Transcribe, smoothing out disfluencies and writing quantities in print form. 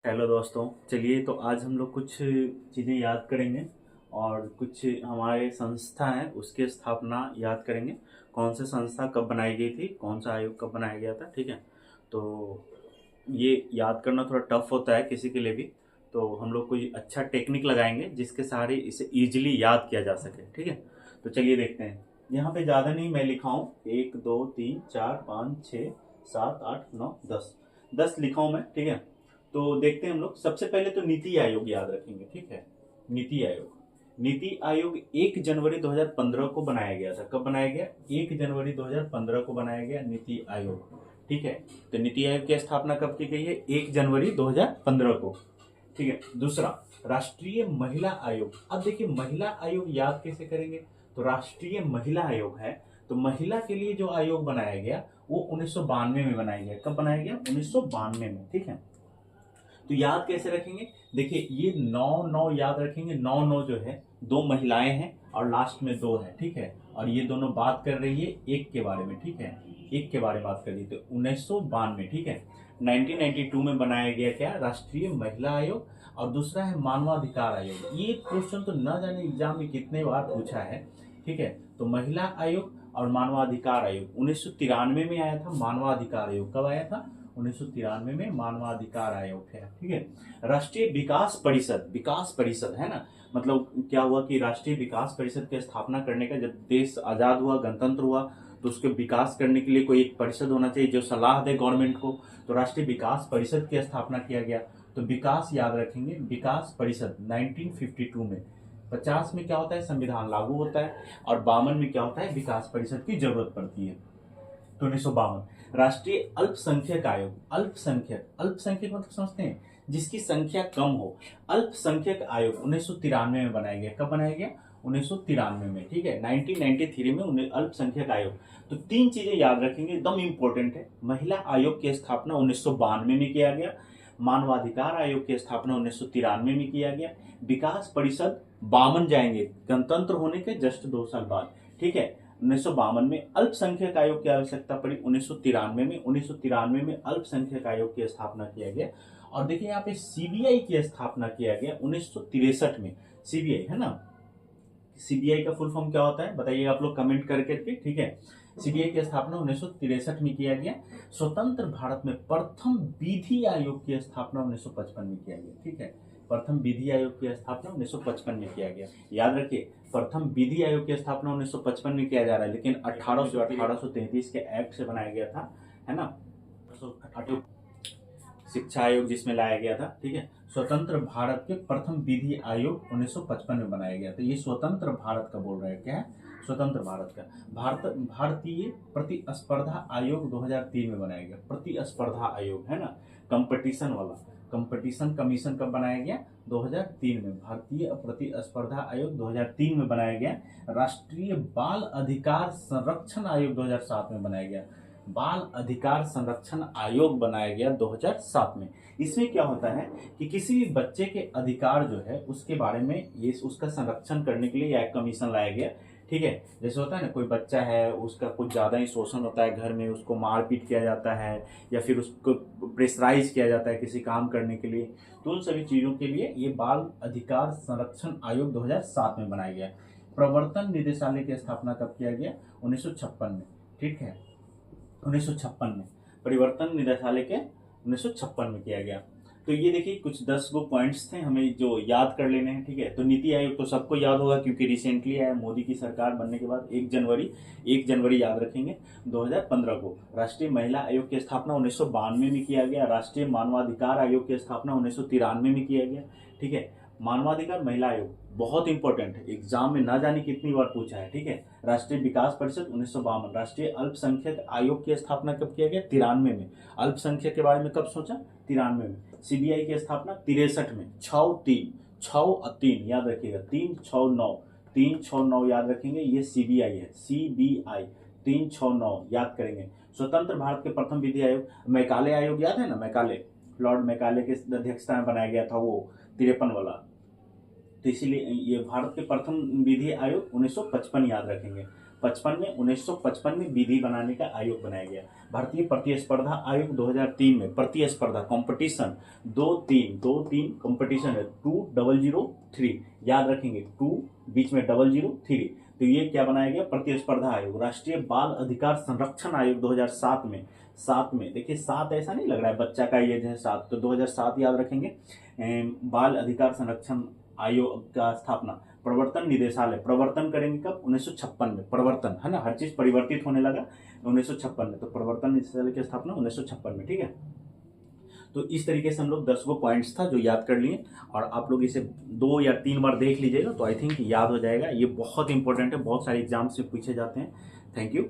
Hello दोस्तों। चलिए तो आज हम लोग कुछ चीज़ें याद करेंगे और कुछ हमारे संस्था है उसकी स्थापना याद करेंगे। कौन सी संस्था कब बनाई गई थी, कौन सा आयोग कब बनाया गया था। ठीक है, तो ये याद करना थोड़ा टफ होता है किसी के लिए भी। तो हम लोग कोई अच्छा टेक्निक लगाएंगे जिसके सहारे इसे इजीली याद किया जा सके। ठीक है, तो चलिए देखते हैं। यहाँ पे ज़्यादा नहीं मैं लिखा हूँ, 1 2 3 4 5 6 7 8 9 10 10 लिखा हूँ मैं। ठीक है, तो देखते हैं हम लोग। सबसे पहले तो नीति आयोग याद रखेंगे। ठीक है, नीति आयोग। नीति आयोग 1 जनवरी 2015 को बनाया गया था। कब बनाया गया? 1 जनवरी 2015 को बनाया गया नीति आयोग। ठीक है, तो नीति आयोग की स्थापना कब की गई है? 1 जनवरी 2015 को। ठीक है, दूसरा राष्ट्रीय महिला आयोग। अब देखिए महिला आयोग याद कैसे करेंगे? तो राष्ट्रीय महिला आयोग है, तो महिला के लिए जो आयोग बनाया गया वो 1992 में बनाया गया। कब बनाया गया? 1992 में। ठीक है, तो याद कैसे रखेंगे? देखिए ये 9 9 याद रखेंगे। 9 9 जो है, दो महिलाएं हैं और लास्ट में दो है। ठीक है, और ये दोनों बात कर रही है एक के बारे में। ठीक है, एक के बारे में बात कर रही है। तो 1992। ठीक है, 1992 में बनाया गया क्या? राष्ट्रीय महिला आयोग। और दूसरा है मानवाधिकार आयोग। ये क्वेश्चन तो न जाने एग्जाम में कितने बार पूछा है। ठीक है, तो महिला आयोग और मानवाधिकार आयोग 1993 में आया था। मानवाधिकार आयोग कब आया था? 1993 में मानवाधिकार आयोग है। ठीक है, राष्ट्रीय विकास परिषद। विकास परिषद है ना, मतलब क्या हुआ कि राष्ट्रीय विकास परिषद की स्थापना करने का, जब देश आजाद हुआ, गणतंत्र हुआ, तो उसके विकास करने के लिए कोई एक परिषद होना चाहिए जो सलाह दे गवर्नमेंट को। तो राष्ट्रीय विकास परिषद की स्थापना किया गया। तो विकास याद रखेंगे, विकास परिषद 1952 में। 50 में क्या होता है? संविधान लागू होता है। और 52 में क्या होता है? विकास परिषद की जरूरत पड़ती है। तो 1952 राष्ट्रीय अल्पसंख्यक आयोग। अल्पसंख्यक, अल्पसंख्यक मतलब समझते हैं जिसकी संख्या कम हो। अल्पसंख्यक आयोग 1993 में बनाया गया। कब बनाया गया? 1993 में। ठीक है, 1993 में अल्पसंख्यक आयोग। तो तीन चीजें याद रखेंगे, एकदम इंपॉर्टेंट है। महिला आयोग की स्थापना 1992 में किया गया। मानवाधिकार आयोग की स्थापना 1993 में किया गया। विकास परिषद 52 जाएंगे, गणतंत्र होने के जस्ट 2 साल बाद। ठीक है, 1952 में अल्पसंख्यक आयोग की आवश्यकता पड़ी। 1993 में अल्पसंख्यक आयोग की स्थापना किया गया। और देखिए यहाँ पे सीबीआई की स्थापना किया गया 1963 में। सीबीआई है ना, सीबीआई का फुल फॉर्म क्या होता है बताइए आप लोग कमेंट करके के। ठीक है, सीबीआई की स्थापना 1963 में किया गया। स्वतंत्र भारत में प्रथम विधि आयोग की स्थापना 1955 में किया गया। ठीक है, प्रथम विधि आयोग की स्थापना 1955 में किया गया। याद रखिए, प्रथम विधि आयोग की स्थापना 1955 में किया जा रहा है, लेकिन 1833 के एक्ट से बनाया गया था, है ना। शिक्षा आयोग जिसमें लाया गया था। ठीक है, स्वतंत्र भारत के प्रथम विधि आयोग 1955 में बनाया गया। तो ये स्वतंत्र भारत का बोल रहा है, क्या है? स्वतंत्र भारत का। भारतीय प्रतिस्पर्धा आयोग 2003 में बनाया गया। प्रतिस्पर्धा आयोग है ना, कंपटीशन वाला। कंपटीशन कमीशन कब बनाया गया? 2003 में। भारतीय प्रतिस्पर्धा आयोग 2003 में बनाया गया। राष्ट्रीय बाल अधिकार संरक्षण आयोग 2007 में बनाया गया। बाल अधिकार संरक्षण आयोग बनाया गया 2007 में। इसमें क्या होता है कि किसी भी बच्चे के अधिकार जो है उसके बारे में ये उसका संरक्षण करने के लिए एक कमीशन लाया गया। ठीक है, जैसे होता है ना, कोई बच्चा है उसका कुछ ज्यादा ही शोषण होता है घर में, उसको मारपीट किया जाता है या फिर उसको प्रेशराइज किया जाता है किसी काम करने के लिए, तो उन सभी चीजों के लिए ये बाल अधिकार संरक्षण आयोग 2007 में बनाया गया। प्रवर्तन निदेशालय की स्थापना कब किया गया? 1956 में। ठीक है, 1956 में परिवर्तन निदेशालय के 1956 में किया गया। तो ये देखिए कुछ 10 गो पॉइंट्स थे हमें जो याद कर लेने हैं। ठीक है, तो नीति आयोग तो सबको याद होगा क्योंकि रिसेंटली आया, मोदी की सरकार बनने के बाद 1 जनवरी याद रखेंगे 2015 को। राष्ट्रीय महिला आयोग की स्थापना 1992 में किया गया। राष्ट्रीय मानवाधिकार आयोग की स्थापना 1993 में किया गया। ठीक है, मानवाधिकार महिला आयोग बहुत इंपॉर्टेंट है, एग्जाम में ना जाने कितनी बार पूछा है। ठीक है, राष्ट्रीय विकास परिषद 1952। राष्ट्रीय अल्पसंख्यक आयोग की स्थापना कब किया गया? 93 में। अल्पसंख्यक के बारे में कब सोचा? 93 में। सीबीआई की स्थापना 63 में। 6 3 याद रखिएगा, 369 369 याद रखेंगे, ये सीबीआई है। सीबीआई 369 याद करेंगे। स्वतंत्र भारत के प्रथम विधि आयोग मैकाले आयोग याद है ना, मैकाले, लॉर्ड मैकाले के अध्यक्षता में बनाया गया था वो 53 वाला। तो इसीलिए ये भारत के प्रथम विधि आयोग 1955 याद रखेंगे। 55 में 1955 में विधि बनाने का आयोग बनाया गया। भारतीय प्रतिस्पर्धा आयोग 2003 में प्रतिस्पर्धा कंपटीशन 2-3 कंपटीशन है 2003, याद रखेंगे 2 बीच में 003, तो ये क्या बनाया गया प्रतिस्पर्धा आयोग। राष्ट्रीय बाल अधिकार संरक्षण आयोग 2007 में, 7 में देखिए 7 ऐसा नहीं लग रहा है बच्चा का ये जो है 7, तो 2007 याद रखेंगे। बाल अधिकार संरक्षण आयोग का स्थापना। प्रवर्तन निदेशालय प्रवर्तन करेंगे कब 1956 में, प्रवर्तन है ना, हर चीज परिवर्तित होने लगा 1956 में, तो प्रवर्तन निदेशालय की स्थापना 1956 में, ठीक है। तो इस तरीके से हम लोग 10 गो पॉइंट्स था जो याद कर लिए, और आप लोग इसे 2 या 3 बार देख लीजिएगा तो आई थिंक याद हो जाएगा। ये बहुत इंपॉर्टेंट है, बहुत सारे एग्जाम्स से पूछे जाते हैं। Thank you.